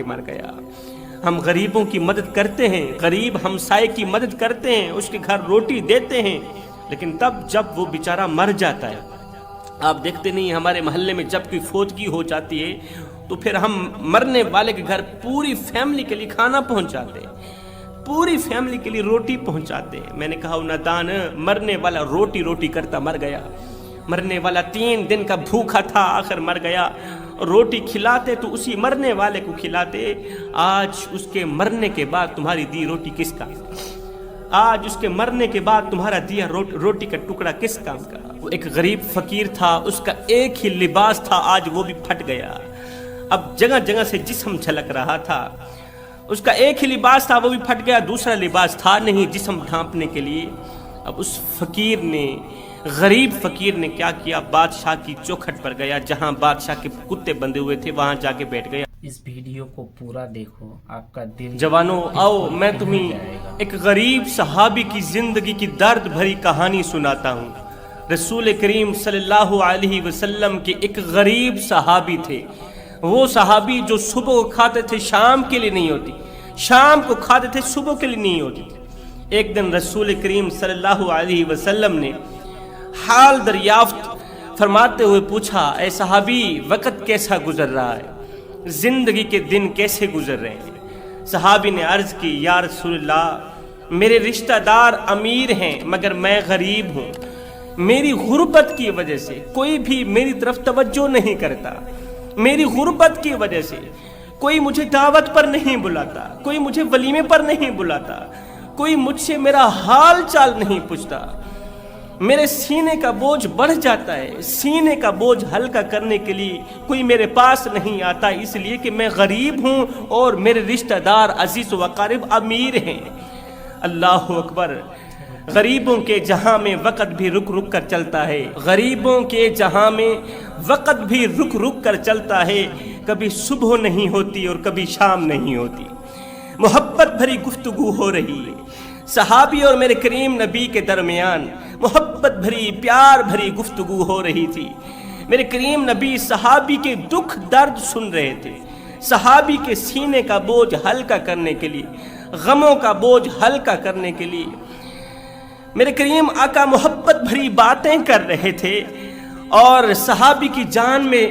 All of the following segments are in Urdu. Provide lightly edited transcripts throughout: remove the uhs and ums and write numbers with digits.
مر گیا۔ ہم غریبوں کی مدد کرتے ہیں، غریب ہمسائے کی مدد کرتے ہیں، اس کے گھر روٹی دیتے ہیں، لیکن تب جب وہ بیچارہ مر جاتا ہے، آپ دیکھتے نہیں ہمارے محلے میں جب کوئی فوتگی ہو جاتی ہے تو پھر ہم مرنے والے کے گھر پوری فیملی کے لیے کھانا پہنچاتے ہیں، پوری فیملی کے لیے روٹی پہنچاتے ہیں۔ میں نے کہا نادان، مرنے والا روٹی کرتا مر گیا، مرنے والا 3 دن کا بھوکا تھا، آخر مر گیا۔ روٹی کھلاتے تو اسی مرنے والے کو کھلاتے، آج اس کے مرنے کے بعد تمہاری دی روٹی کس کام کا؟ آج اس کے مرنے کے بعد تمہارا دیا روٹی کا ٹکڑا کس کام کا؟ وہ ایک غریب فقیر تھا، اس کا ایک ہی لباس تھا، آج وہ بھی پھٹ گیا۔ اب جگہ جگہ سے جسم جھلک رہا تھا، اس کا ایک ہی لباس تھا، وہ بھی پھٹ گیا، دوسرا لباس تھا نہیں جسم ڈھانپنے کے لیے۔ اب اس فقیر نے، غریب فقیر نے کیا کیا؟ بادشاہ کی چوکھٹ پر گیا، جہاں بادشاہ کے کتے بندے ہوئے تھے وہاں جا کے بیٹھ گیا۔ اس ویڈیو کو پورا دیکھو، آپ کا دل جوانوں آؤ میں تمہیں ایک غریب صحابی کی زندگی کی درد بھری کہانی سناتا ہوں۔ رسول کریم صلی اللہ علیہ وسلم کے ایک غریب صحابی تھے، وہ صحابی جو صبح کو کھاتے تھے شام کے لیے نہیں ہوتی، شام کو کھاتے تھے صبح کے لیے نہیں ہوتی تھی۔ ایک دن رسول کریم صلی اللہ علیہ وسلم نے حال دریافت فرماتے ہوئے پوچھا، اے صحابی وقت کیسا گزر رہا ہے، زندگی کے دن کیسے گزر رہے ہیں؟ صحابی نے عرض کی، یا رسول اللہ میرے رشتہ دار امیر ہیں مگر میں غریب ہوں، میری غربت کی وجہ سے کوئی بھی میری طرف توجہ نہیں کرتا، میری غربت کی وجہ سے کوئی مجھے دعوت پر نہیں بلاتا، کوئی مجھے ولیمے پر نہیں بلاتا، کوئی مجھ سے میرا حال چال نہیں پوچھتا، میرے سینے کا بوجھ بڑھ جاتا ہے، سینے کا بوجھ ہلکا کرنے کے لیے کوئی میرے پاس نہیں آتا، اس لیے کہ میں غریب ہوں اور میرے رشتہ دار عزیز و اقارب امیر ہیں۔ اللہ اکبر! غریبوں کے جہاں میں وقت بھی رک رک کر چلتا ہے، غریبوں کے جہاں میں وقت بھی رک رک کر چلتا ہے، کبھی صبح نہیں ہوتی اور کبھی شام نہیں ہوتی۔ محبت بھری گفتگو ہو رہی ہے، صحابی اور میرے کریم نبی کے درمیان محبت بھری پیار بھری گفتگو ہو رہی تھی۔ میرے کریم نبی صحابی کے دکھ درد سن رہے تھے، صحابی کے سینے کا بوجھ ہلکا کرنے کے لیے، غموں کا بوجھ ہلکا کرنے کے لیے میرے کریم آقا محبت بھری باتیں کر رہے تھے اور صحابی کی جان میں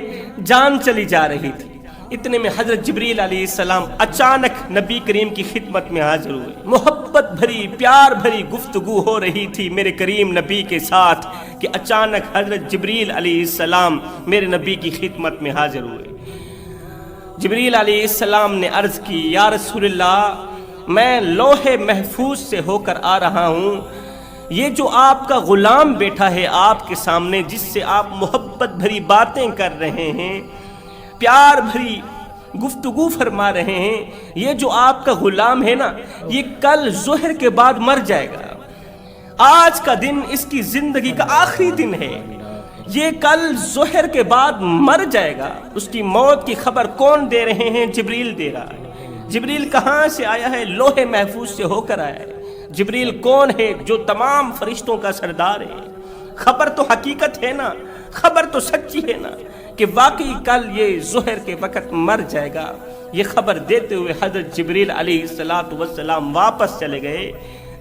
جان چلی جا رہی تھی۔ اتنے میں حضرت جبریل علیہ السلام اچانک نبی کریم کی خدمت میں حاضر ہوئے۔ محبت بھری پیار بھری گفتگو ہو رہی تھی میرے کریم نبی کے ساتھ کہ اچانک حضرت جبریل علیہ السلام میرے نبی کی خدمت میں حاضر ہوئے۔ جبریل علیہ السلام نے عرض کی، یا رسول اللہ میں لوح محفوظ سے ہو کر آ رہا ہوں، یہ جو آپ کا غلام بیٹھا ہے آپ کے سامنے، جس سے آپ محبت بھری باتیں کر رہے ہیں، پیار بھری گفتگو فرما رہے ہیں، یہ جو آپ کا غلام ہے نا، یہ کل ظہر کے بعد مر جائے گا۔ آج کا دن اس کی زندگی کا آخری دن ہے، یہ کل ظہر کے بعد مر جائے گا۔ اس کی موت کی خبر کون دے رہے ہیں؟ جبریل دے رہا ہے۔ جبریل کہاں سے آیا ہے؟ لوح محفوظ سے ہو کر آیا ہے۔ جبریل کون ہے؟ جو تمام فرشتوں کا سردار ہے۔ خبر تو حقیقت ہے نا، خبر تو سچی ہے نا کہ واقعی کل یہ ظہر کے وقت مر جائے گا۔ یہ خبر دیتے ہوئے حضرت جبریل علیہ السلام واپس چلے گئے۔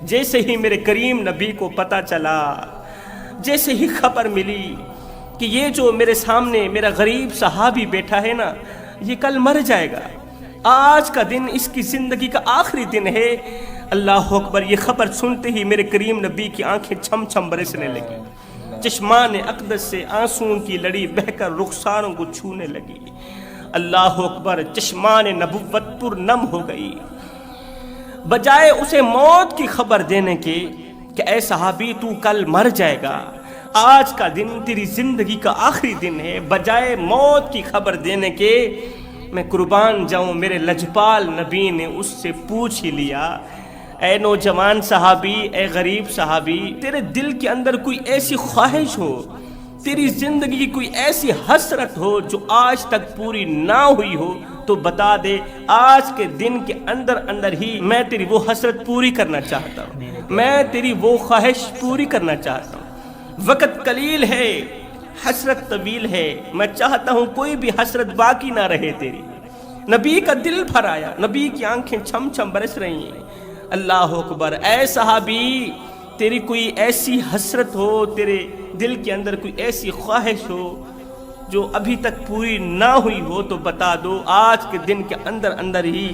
جیسے ہی میرے کریم نبی کو پتہ چلا، جیسے ہی خبر ملی کہ یہ جو میرے سامنے میرا غریب صحابی بیٹھا ہے نا، یہ کل مر جائے گا، آج کا دن اس کی زندگی کا آخری دن ہے۔ اللہ اکبر! یہ خبر سنتے ہی میرے کریم نبی کی آنکھیں چھم چھم برسنے لگی، چشمان اقدس سے آنسوں کی لڑی بہہ کر رخساروں کو چھونے لگی۔ اللہ اکبر! چشمان نبوت پر نم ہو گئی۔ بجائے اسے موت کی خبر دینے کے کہ اے صحابی تو کل مر جائے گا، آج کا دن تیری زندگی کا آخری دن ہے، بجائے موت کی خبر دینے کے میں قربان جاؤں میرے لجپال نبی نے اس سے پوچھ ہی لیا، اے نوجوان صحابی، اے غریب صحابی، تیرے دل کے اندر کوئی ایسی خواہش ہو، تیری زندگی کی کوئی ایسی حسرت ہو جو آج تک پوری نہ ہوئی ہو تو بتا دے، آج کے دن کے اندر ہی میں تیری وہ حسرت پوری کرنا چاہتا ہوں، میں تیری وہ خواہش پوری کرنا چاہتا ہوں۔ وقت قلیل ہے، حسرت طویل ہے، میں چاہتا ہوں کوئی بھی حسرت باقی نہ رہے تیری، نبی کا دل بھر آیا، نبی کی آنکھیں چھم چھم برس رہی ہیں۔ اللہ اکبر، اے صحابی، تیری کوئی ایسی حسرت ہو، تیرے دل کے اندر کوئی ایسی خواہش ہو جو ابھی تک پوری نہ ہوئی ہو تو بتا دو، آج کے دن کے اندر اندر ہی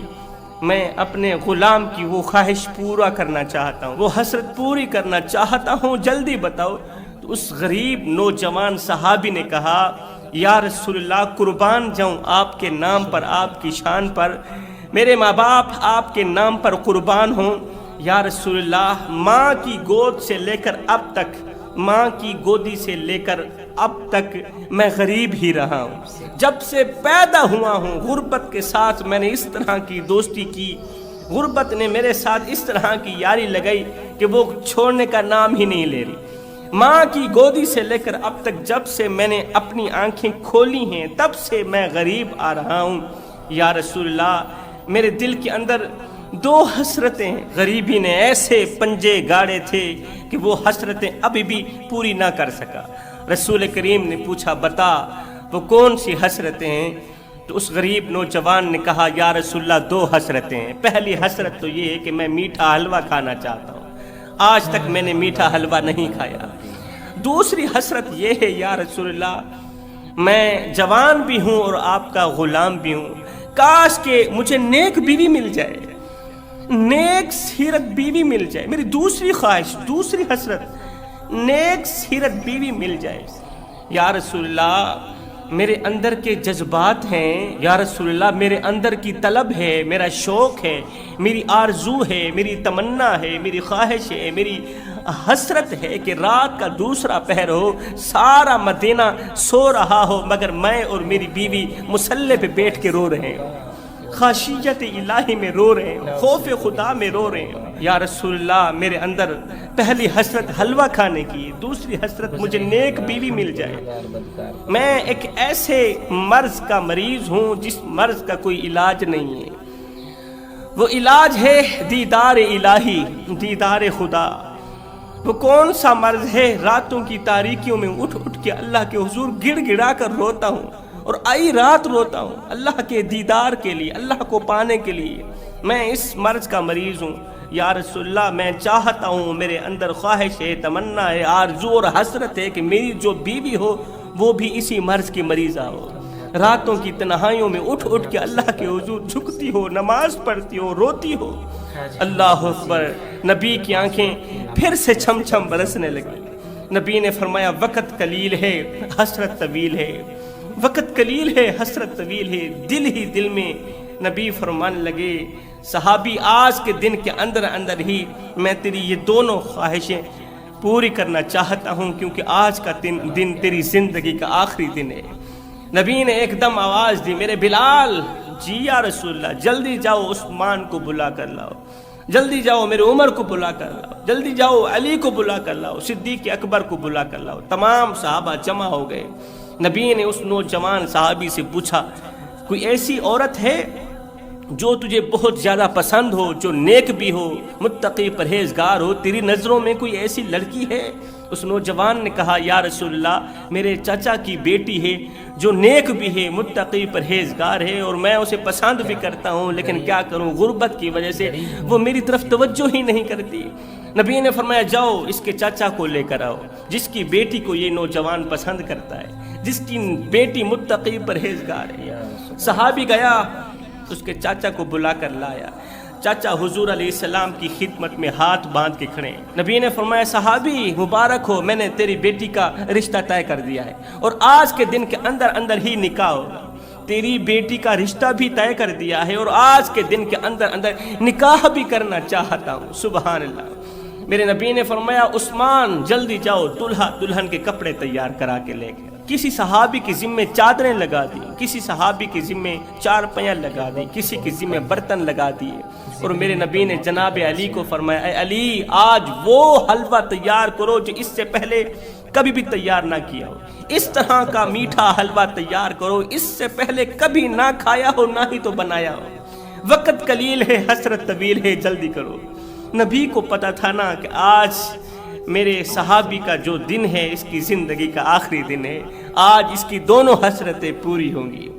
میں اپنے غلام کی وہ خواہش پورا کرنا چاہتا ہوں، وہ حسرت پوری کرنا چاہتا ہوں، جلدی بتاؤ۔ تو اس غریب نوجوان صحابی نے کہا، یا رسول اللہ، قربان جاؤں آپ کے نام پر، آپ کی شان پر، میرے ماں باپ آپ کے نام پر قربان ہوں۔ یا رسول اللہ، ماں کی گود سے لے کر اب تک، ماں کی گودی سے لے کر اب تک میں غریب ہی رہا ہوں، جب سے پیدا ہوا ہوں غربت کے ساتھ میں نے اس طرح کی دوستی کی، غربت نے میرے ساتھ اس طرح کی یاری لگائی کہ وہ چھوڑنے کا نام ہی نہیں لے رہی۔ ماں کی گودی سے لے کر اب تک جب سے میں نے اپنی آنکھیں کھولی ہیں تب سے میں غریب آ رہا ہوں۔ یا رسول اللہ، میرے دل کے اندر دو حسرتیں ہیں، غریبی نے ایسے پنجے گاڑے تھے کہ وہ حسرتیں ابھی بھی پوری نہ کر سکا۔ رسول کریم نے پوچھا، بتا وہ کون سی حسرتیں ہیں؟ تو اس غریب نوجوان نے کہا، یا رسول اللہ، دو حسرتیں ہیں۔ پہلی حسرت تو یہ ہے کہ میں میٹھا حلوہ کھانا چاہتا ہوں، آج تک میں نے میٹھا حلوہ نہیں کھایا۔ دوسری حسرت یہ ہے یا رسول اللہ، میں جوان بھی ہوں اور آپ کا غلام بھی ہوں، کاش کہ مجھے نیک بیوی مل جائے، نیک سیرت بیوی مل جائے۔ میری دوسری خواہش، دوسری حسرت، نیک سیرت بیوی مل جائے۔ یا رسول اللہ، میرے اندر کے جذبات ہیں، یا رسول اللہ، میرے اندر کی طلب ہے، میرا شوق ہے، میری آرزو ہے، میری تمنا ہے، میری خواہش ہے، میری حسرت ہے کہ رات کا دوسرا پہر ہو، سارا مدینہ سو رہا ہو مگر میں اور میری بیوی مصلی پہ بیٹھ کے رو رہے ہیں، خشیت الہی میں رو رہے ہیں، خوف خدا میں رو رہے ہیں۔ یا رسول اللہ، میرے اندر پہلی حسرت حلوہ کھانے کی، دوسری حسرت مجھے نیک بیوی مل جائے۔ میں ایک ایسے مرض کا مریض ہوں جس مرض کا کوئی علاج نہیں ہے، وہ علاج ہے دیدار الہی، دیدار خدا۔ وہ کون سا مرض ہے؟ راتوں کی تاریکیوں میں اٹھ اٹھ کے اللہ کے حضور گڑ گڑا کر روتا ہوں، اور آئی رات روتا ہوں اللہ کے دیدار کے لیے، اللہ کو پانے کے لیے۔ میں اس مرض کا مریض ہوں۔ یا رسول اللہ، میں چاہتا ہوں، میرے اندر خواہش ہے، تمنا ہے، آرزو اور حسرت ہے کہ میری جو بیوی ہو وہ بھی اسی مرض کی مریضہ ہو، راتوں کی تنہائیوں میں اٹھ اٹھ کے اللہ کے حضور جھکتی ہو، نماز پڑھتی ہو، روتی ہو۔ اللہ اکبر، نبی کی آنکھیں پھر سے چھم چھم برسنے لگی۔ نبی نے فرمایا، وقت قلیل ہے، حسرت طویل ہے، وقت قلیل ہے، حسرت طویل ہے۔ دل ہی دل میں نبی فرمان لگے، صحابی، آج کے دن کے اندر اندر ہی میں تیری یہ دونوں خواہشیں پوری کرنا چاہتا ہوں، کیونکہ آج کا دن تیری زندگی کا آخری دن ہے۔ نبی نے ایک دم آواز دی، میرے بلال، جی یا رسول اللہ، جلدی جاؤ عثمان کو بلا کر لاؤ، جلدی جاؤ میرے عمر کو بلا کر لاؤ، جلدی جاؤ علی کو بلا کر لاؤ، صدیق اکبر کو بلا کر لاؤ۔ تمام صحابہ جمع ہو گئے۔ نبی نے اس نوجوان صحابی سے پوچھا، کوئی ایسی عورت ہے جو تجھے بہت زیادہ پسند ہو، جو نیک بھی ہو، متقی پرہیزگار ہو، تیری نظروں میں کوئی ایسی لڑکی ہے؟ اس نوجوان نے کہا، یا رسول اللہ، میرے چچا کی بیٹی ہے جو نیک بھی ہے، متقی پرہیزگار ہے، اور میں اسے پسند بھی کرتا ہوں، لیکن کیا کروں، غربت کی وجہ سے وہ میری طرف توجہ ہی نہیں کرتی۔ نبی نے فرمایا، جاؤ اس کے چچا کو لے کر آؤ، جس کی بیٹی کو یہ نوجوان پسند کرتا ہے، جس کی بیٹی متقی پرہیزگار ہے۔ صحابی گیا، اس کے چاچا کو بلا کر لایا۔ چاچا حضور علیہ السلام کی خدمت میں ہاتھ باندھ کے کھڑے۔ نبی نے فرمایا، صحابی مبارک ہو، میں نے تیری بیٹی کا رشتہ طے کر دیا ہے، اور آج کے دن کے اندر اندر ہی نکاح ہوگا۔ تیری بیٹی کا رشتہ بھی طے کر دیا ہے، اور آج کے دن کے اندر اندر نکاح بھی کرنا چاہتا ہوں۔ سبحان اللہ۔ میرے نبی نے فرمایا، عثمان جلدی جاؤ، دلہا دلہن کے کپڑے تیار کرا کے لے گئے۔ کسی صحابی کی ذمہ چادریں لگا دی، کسی صحابی کی ذمہ چارپیاں لگا دی، کسی کی ذمہ برتن لگا دیے، اور میرے نبی نے جناب علی کو فرمایا، اے علی، آج وہ حلوہ تیار کرو جو اس سے پہلے کبھی بھی تیار نہ کیا ہو، اس طرح کا میٹھا حلوہ تیار کرو اس سے پہلے کبھی نہ کھایا ہو، نہ ہی تو بنایا ہو۔ وقت قلیل ہے، حسرت طویل ہے، جلدی کرو۔ نبی کو پتا تھا نا کہ آج میرے صحابی کا جو دن ہے، اس کی زندگی کا آخری دن ہے، آج اس کی دونوں حسرتیں پوری ہوں گی۔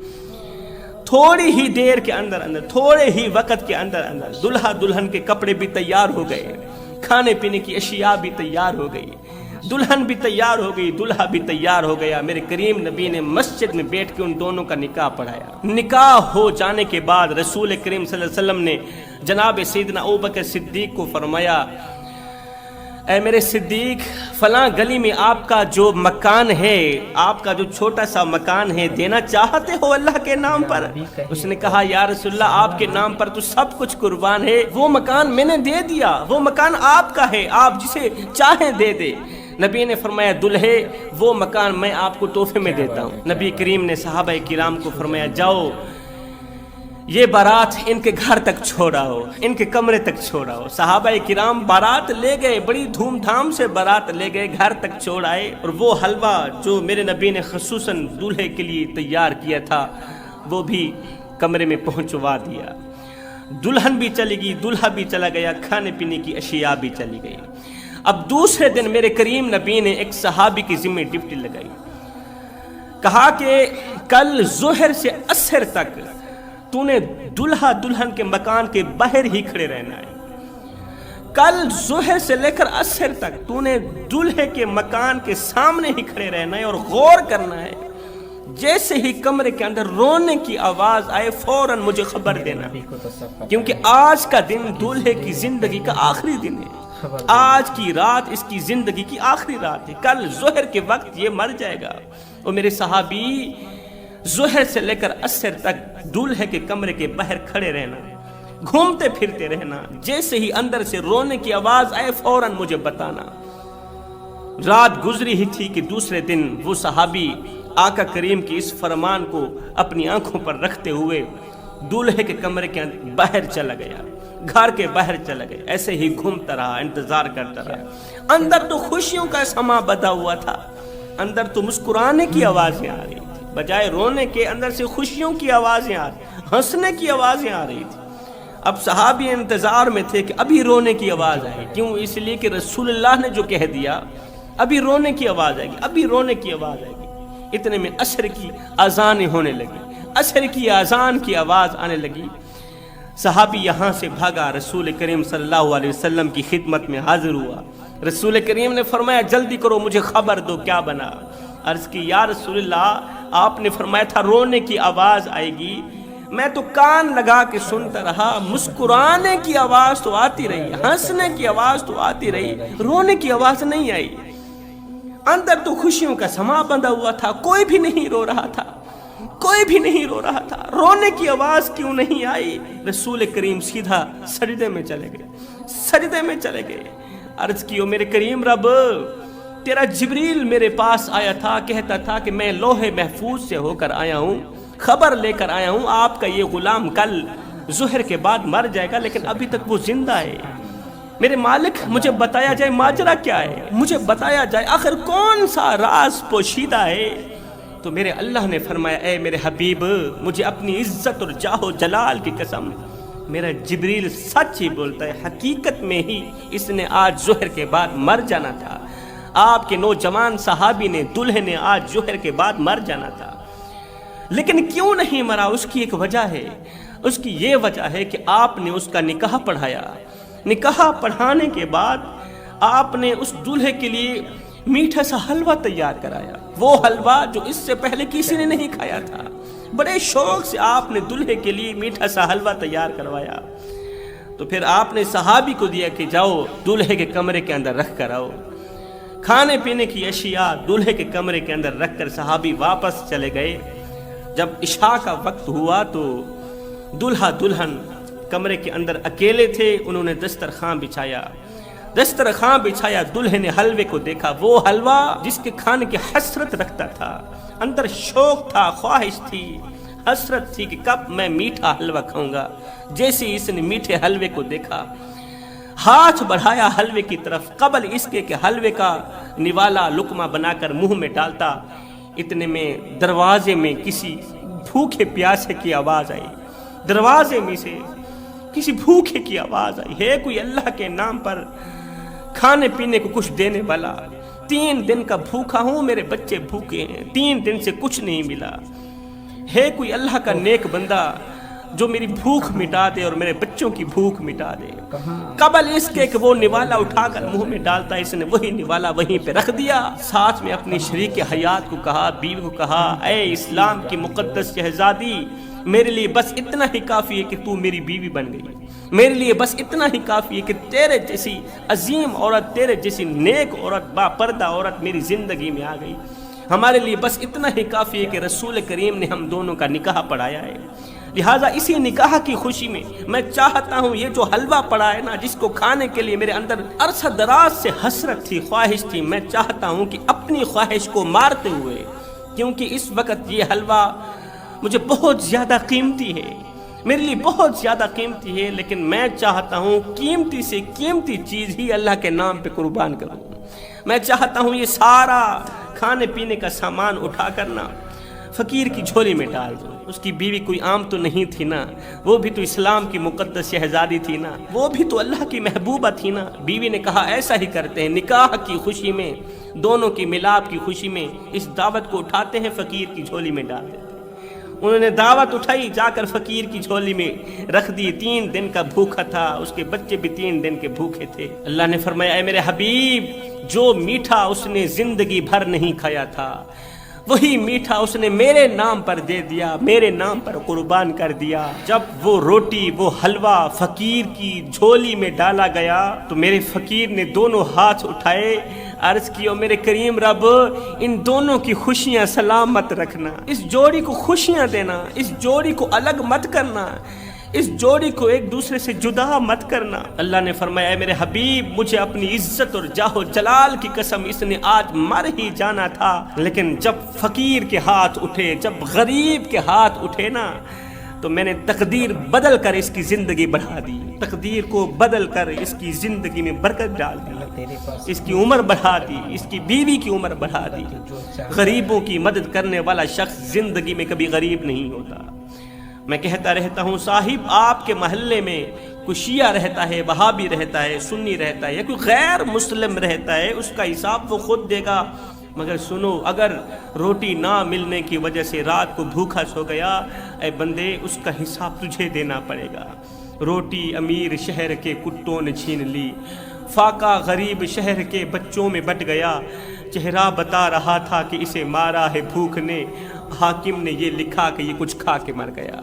تھوڑی ہی دیر کے اندر تھوڑے ہی وقت کے اندر دلہا دلہن کے کپڑے بھی تیار ہو گئے، کھانے پینے کی اشیاء بھی تیار ہو گئی، دلہن بھی تیار ہو گئی، دلہا بھی تیار ہو گیا۔ میرے کریم نبی نے مسجد میں بیٹھ کے ان دونوں کا نکاح پڑھایا۔ نکاح ہو جانے کے بعد رسول کریم صلی اللہ علیہ وسلم نے جناب سیدنا ابوبکر صدیق کو فرمایا، اے میرے صدیق، فلاں گلی میں آپ کا جو مکان ہے، آپ کا جو چھوٹا سا مکان ہے، دینا چاہتے ہو اللہ کے نام پر؟ اس نے کہا یا رسول اللہ، آپ کے نام پر تو سب کچھ قربان ہے، وہ مکان میں نے دے دیا، وہ مکان آپ کا ہے، آپ جسے چاہیں دے دے۔ نبی نے فرمایا دلہے، وہ مکان میں آپ کو تحفے میں دیتا ہوں۔ نبی کریم نے صحابہ کرام کو فرمایا جاؤ، یہ بارات ان کے گھر تک چھوڑاؤ، ان کے کمرے تک چھوڑاؤ۔ صحابہ کرام بارات لے گئے، بڑی دھوم دھام سے بارات لے گئے، گھر تک چھوڑ آئے، اور وہ حلوہ جو میرے نبی نے خصوصاً دولہے کے لیے تیار کیا تھا وہ بھی کمرے میں پہنچوا دیا۔ دلہن بھی چلی گئی، دلہا بھی چلا گیا، کھانے پینے کی اشیاء بھی چلی گئی۔ اب دوسرے دن میرے کریم نبی نے ایک صحابی کی ذمہ ڈیوٹی لگائی، کہا کہ کل ظہر سے عصر تک تو نے دلہا دلہن کے مکان کے باہر ہی کھڑے رہنا ہے، کل ظہر سے لے کر عصر تک تو نے دلہے کے مکان کے سامنے ہی کھڑے رہنا ہے، اور غور کرنا ہے، جیسے ہی کمرے کے اندر رونے کی آواز آئے فوراً مجھے خبر دینا، کیونکہ آج کا دن دلہے کی زندگی کا آخری دن ہے، آج کی رات اس کی زندگی کی آخری رات ہے، کل ظہر کے وقت یہ مر جائے گا۔ اور میرے صحابی ظہر سے لے کر عصر تک دولہے کے کمرے کے باہر کھڑے رہنا، گھومتے پھرتے رہنا، جیسے ہی اندر سے رونے کی آواز آئے فوراً مجھے بتانا۔ رات گزری ہی تھی کہ دوسرے دن وہ صحابی آقا کریم کی اس فرمان کو اپنی آنکھوں پر رکھتے ہوئے دولہے کے کمرے کے باہر چلا گیا، گھر کے باہر چلا گیا، ایسے ہی گھومتا رہا، انتظار کرتا رہا۔ اندر تو خوشیوں کا سما بدا ہوا تھا، اندر تو مسکرانے کی آوازیں آ رہی تھی، بجائے رونے کے اندر سے خوشیوں کی آوازیں آ رہی، ہنسنے کی آوازیں آ رہی تھی۔ اب صحابی انتظار میں تھے کہ ابھی رونے کی آواز آئے، کیوں؟ اس لیے کہ رسول اللہ نے جو کہہ دیا ابھی رونے کی آواز آئے گی، ابھی رونے کی آواز آئے گی۔ اتنے میں عصر کی اذانیں ہونے لگی، عصر کی اذان کی آواز آنے لگی۔ صحابی یہاں سے بھاگا، رسول کریم صلی اللہ علیہ وسلم کی خدمت میں حاضر ہوا۔ رسول کریم نے فرمایا جلدی کرو، مجھے خبر دو کیا بنا۔ عرض کی یا رسول اللہ، آپ نے فرمایا تھا رونے کی آواز آئے گی، میں تو کان لگا کے سنتا رہا، مسکرانے کی آواز تو آتی رہی، ہنسنے کی آواز تو آتی رہی، رونے کی آواز نہیں آئی۔ اندر تو خوشیوں کا سما بندھا ہوا تھا، کوئی بھی نہیں رو رہا تھا، کوئی بھی نہیں رو رہا تھا، رونے کی آواز کیوں نہیں آئی؟ رسول کریم سیدھا سجدے میں چلے گئے، سجدے میں چلے گئے۔ عرض کیو میرے کریم رب، تیرا جبریل میرے پاس آیا تھا، کہتا تھا کہ میں لوح محفوظ سے ہو کر آیا ہوں، خبر لے کر آیا ہوں، آپ کا یہ غلام کل ظہر کے بعد مر جائے گا، لیکن ابھی تک وہ زندہ ہے۔ میرے مالک مجھے بتایا جائے ماجرا کیا ہے، مجھے بتایا جائے آخر کون سا راز پوشیدہ ہے۔ تو میرے اللہ نے فرمایا اے میرے حبیب، مجھے اپنی عزت اور جاہ و جلال کی قسم، میرا جبریل سچ ہی بولتا ہے، حقیقت میں ہی اس نے آج ظہر کے بعد مر جانا تھا، آپ کے نوجوان صحابی نے، دلہے نے آج ظہر کے بعد مر جانا تھا، لیکن کیوں نہیں مرا؟ اس کی ایک وجہ ہے، اس کی یہ وجہ ہے کہ آپ نے اس کا نکاح پڑھایا، نکاح پڑھانے کے بعد آپ نے اس دلہے کے لیے میٹھا سا حلوہ تیار کرایا، وہ حلوہ جو اس سے پہلے کسی نے نہیں کھایا تھا، بڑے شوق سے آپ نے دلہے کے لیے میٹھا سا حلوہ تیار کروایا۔ تو پھر آپ نے صحابی کو دیا کہ جاؤ دلہے کے کمرے کے اندر رکھ کر آؤ، کھانے پینے کی اشیاء دلہے کے کمرے کے اندر رکھ کر صحابی واپس چلے گئے۔ جب عشاء کا وقت ہوا تو دلہا دلہن کمرے کے اندر اکیلے تھے، انہوں نے دسترخوان بچھایا، دسترخوان بچھایا، دلہے نے حلوے کو دیکھا، وہ حلوہ جس کے کھانے کی حسرت رکھتا تھا، اندر شوق تھا، خواہش تھی، حسرت تھی کہ کب میں میٹھا حلوہ کھاؤں گا۔ جیسے اس نے میٹھے حلوے کو دیکھا، ہاتھ بڑھایا حلوے کی طرف، قبل اس کے کہ حلوے کا نوالا لقمہ بنا کر منہ میں ڈالتا، اتنے میں دروازے میں کسی بھوکے پیاسے کی آواز آئی، دروازے میں سے کسی بھوکے کی آواز آئی، ہے کوئی اللہ کے نام پر کھانے پینے کو کچھ دینے والا؟ 3 دن کا بھوکا ہوں، میرے بچے بھوکے ہیں، 3 دن سے کچھ نہیں ملا، ہے کوئی اللہ کا نیک بندہ جو میری بھوک مٹا دے اور میرے بچوں کی بھوک مٹا دے؟ قبل اس کے کہ وہ نوالا اٹھا کر منہ میں ڈالتا، اس نے وہی نوالا وہیں پہ رکھ دیا۔ ساتھ میں اپنی شریک حیات کو کہا، بیوی کو کہا، اے اسلام کی مقدس شہزادی، میرے لیے بس اتنا ہی کافی ہے کہ تو میری بیوی بن گئی، میرے لیے بس اتنا ہی کافی ہے کہ تیرے جیسی عظیم عورت، تیرے جیسی نیک عورت، با پردہ عورت میری زندگی میں آ گئی۔ ہمارے لیے بس اتنا ہی کافی ہے کہ رسول کریم نے ہم دونوں کا نکاح پڑھایا ہے۔ لہٰذا اسی نکاح کی خوشی میں چاہتا ہوں یہ جو حلوہ پڑا ہے نا، جس کو کھانے کے لیے میرے اندر عرصہ دراز سے حسرت تھی، خواہش تھی، میں چاہتا ہوں کہ اپنی خواہش کو مارتے ہوئے، کیونکہ اس وقت یہ حلوہ مجھے بہت زیادہ قیمتی ہے، میرے لیے بہت زیادہ قیمتی ہے، لیکن میں چاہتا ہوں قیمتی سے قیمتی چیز ہی اللہ کے نام پہ قربان کروں۔ میں چاہتا ہوں یہ سارا کھانے پینے کا سامان اٹھا کرنا فقیر کی جھولی میں ڈال دوں۔ اس کی بیوی کوئی عام تو نہیں تھی نا، وہ بھی تو اسلام کی مقدس شہزادی تھی نا، وہ بھی تو اللہ کی محبوبہ تھی نا۔ بیوی نے کہا ایسا ہی کرتے ہیں، نکاح کی خوشی میں، دونوں کی ملاپ کی خوشی میں اس دعوت کو اٹھاتے ہیں، فقیر کی جھولی میں ڈال دیتے ہیں۔ انہوں نے دعوت اٹھائی، جا کر فقیر کی جھولی میں رکھ دی۔ 3 دن کا بھوکا تھا، اس کے بچے بھی 3 دن کے بھوکے تھے۔ اللہ نے فرمایا اے میرے حبیب، جو میٹھا اس نے زندگی بھر نہیں کھایا تھا، وہی میٹھا اس نے میرے نام پر دے دیا، میرے نام پر قربان کر دیا۔ جب وہ روٹی، وہ حلوہ فقیر کی جھولی میں ڈالا گیا تو میرے فقیر نے دونوں ہاتھ اٹھائے، عرض کیا میرے کریم رب، ان دونوں کی خوشیاں سلامت رکھنا، اس جوڑی کو خوشیاں دینا، اس جوڑی کو الگ مت کرنا، اس جوڑی کو ایک دوسرے سے جدا مت کرنا۔ اللہ نے فرمایا اے میرے حبیب، مجھے اپنی عزت اور جاہ و جلال کی قسم، اس نے آج مر ہی جانا تھا، لیکن جب فقیر کے ہاتھ اٹھے، جب غریب کے ہاتھ اٹھے نا، تو میں نے تقدیر بدل کر اس کی زندگی بڑھا دی، تقدیر کو بدل کر اس کی زندگی میں برکت ڈال دی، اس کی عمر بڑھا دی، اس کی بیوی کی عمر بڑھا دی۔ غریبوں کی مدد کرنے والا شخص زندگی میں کبھی غریب نہیں ہوتا۔ میں کہتا رہتا ہوں صاحب، آپ کے محلے میں کوئی شیعہ رہتا ہے، وہابی رہتا ہے، سنی رہتا ہے، یا کوئی غیر مسلم رہتا ہے، اس کا حساب وہ خود دے گا، مگر سنو، اگر روٹی نہ ملنے کی وجہ سے رات کو بھوکا سو گیا، اے بندے، اس کا حساب تجھے دینا پڑے گا۔ روٹی امیر شہر کے کتوں نے چھین لی، فاقہ غریب شہر کے بچوں میں بٹ گیا، چہرہ بتا رہا تھا کہ اسے مارا ہے بھوک نے، حاکم نے یہ لکھا کہ یہ کچھ کھا کے مر گیا۔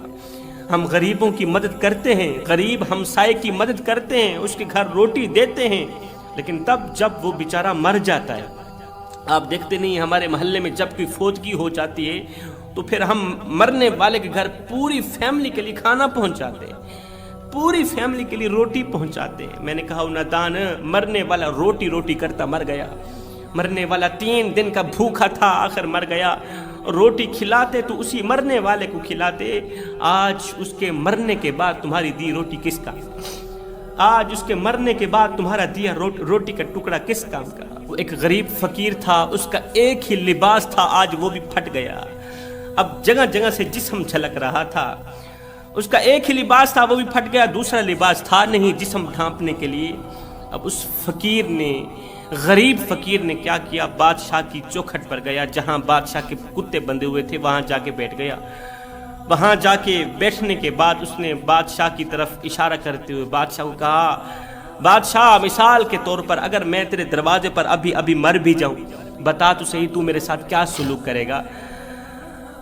ہم غریبوں کی مدد کرتے ہیں، غریب ہمسائے کی مدد کرتے ہیں، اس کے گھر روٹی دیتے ہیں، لیکن تب جب وہ بیچارہ مر جاتا ہے، آپ دیکھتے نہیں ہمارے محلے میں جب کوئی فوتگی ہو جاتی ہے تو پھر ہم مرنے والے کے گھر پوری فیملی کے لیے کھانا پہنچاتے ہیں، پوری فیملی کے لیے روٹی پہنچاتے ہیں۔ میں نے کہا نادان، مرنے والا روٹی کرتا مر گیا، مرنے والا 3 دن کا بھوکا تھا، آخر مر گیا۔ روٹی کھلاتے تو اسی مرنے والے کو کھلاتے، آج اس کے مرنے کے بعد تمہاری دی روٹی کس کا؟ آج اس کے مرنے کے بعد تمہارا دیا روٹی کا ٹکڑا کس کام کا؟ وہ ایک غریب فقیر تھا، اس کا ایک ہی لباس تھا، آج وہ بھی پھٹ گیا۔ اب جگہ جگہ سے جسم جھلک رہا تھا، اس کا ایک ہی لباس تھا، وہ بھی پھٹ گیا، دوسرا لباس تھا نہیں جسم ڈھانپنے کے لیے۔ اب اس فقیر نے، غریب فقیر نے کیا کیا؟ بادشاہ کی چوکھٹ پر گیا، جہاں بادشاہ کے کتے بندے ہوئے تھے وہاں جا کے بیٹھ گیا۔ وہاں جا کے بیٹھنے کے بعد اس نے بادشاہ کی طرف اشارہ کرتے ہوئے بادشاہ کو کہا، بادشاہ، مثال کے طور پر اگر میں تیرے دروازے پر ابھی مر بھی جاؤں، بتا تو صحیح تو میرے ساتھ کیا سلوک کرے گا؟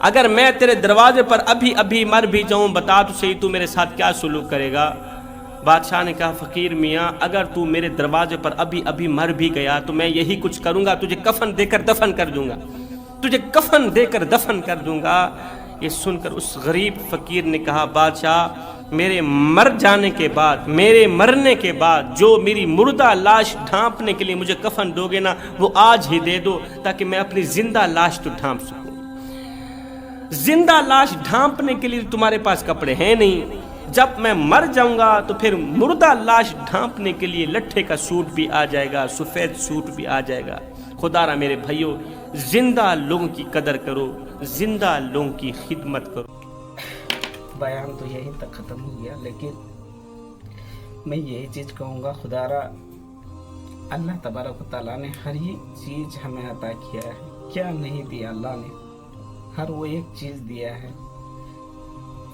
اگر میں تیرے دروازے پر ابھی مر بھی جاؤں، بتا تو صحیح تو میرے ساتھ کیا سلوک کرے گا؟ بادشاہ نے کہا، فقیر میاں، اگر تو میرے دروازے پر ابھی مر بھی گیا تو میں یہی کچھ کروں گا، تجھے کفن دے کر دفن کر دوں گا، تجھے کفن دے کر دفن کر دوں گا۔ یہ سن کر اس غریب فقیر نے کہا، بادشاہ، میرے مر جانے کے بعد، میرے مرنے کے بعد جو میری مردہ لاش ڈھانپنے کے لیے مجھے کفن دو گے نا، وہ آج ہی دے دو تاکہ میں اپنی زندہ لاش تو ڈھانپ سکوں۔ زندہ لاش ڈھانپنے کے لیے تمہارے پاس کپڑے ہیں نہیں، جب میں مر جاؤں گا تو پھر مردہ لاش ڈھانپنے کے لیے لٹھے کا سوٹ بھی آ جائے گا، سفید سوٹ بھی آ جائے گا۔ خدا را میرے بھائیو، زندہ لوگوں کی قدر کرو، زندہ لوگوں کی خدمت کرو۔ بیان تو یہیں تک ختم ہو گیا، لیکن میں یہی چیز کہوں گا، خدا را اللہ تبارک و تعالیٰ نے ہر ایک چیز ہمیں عطا کیا ہے، کیا نہیں دیا اللہ نے؟ ہر وہ ایک چیز دیا ہے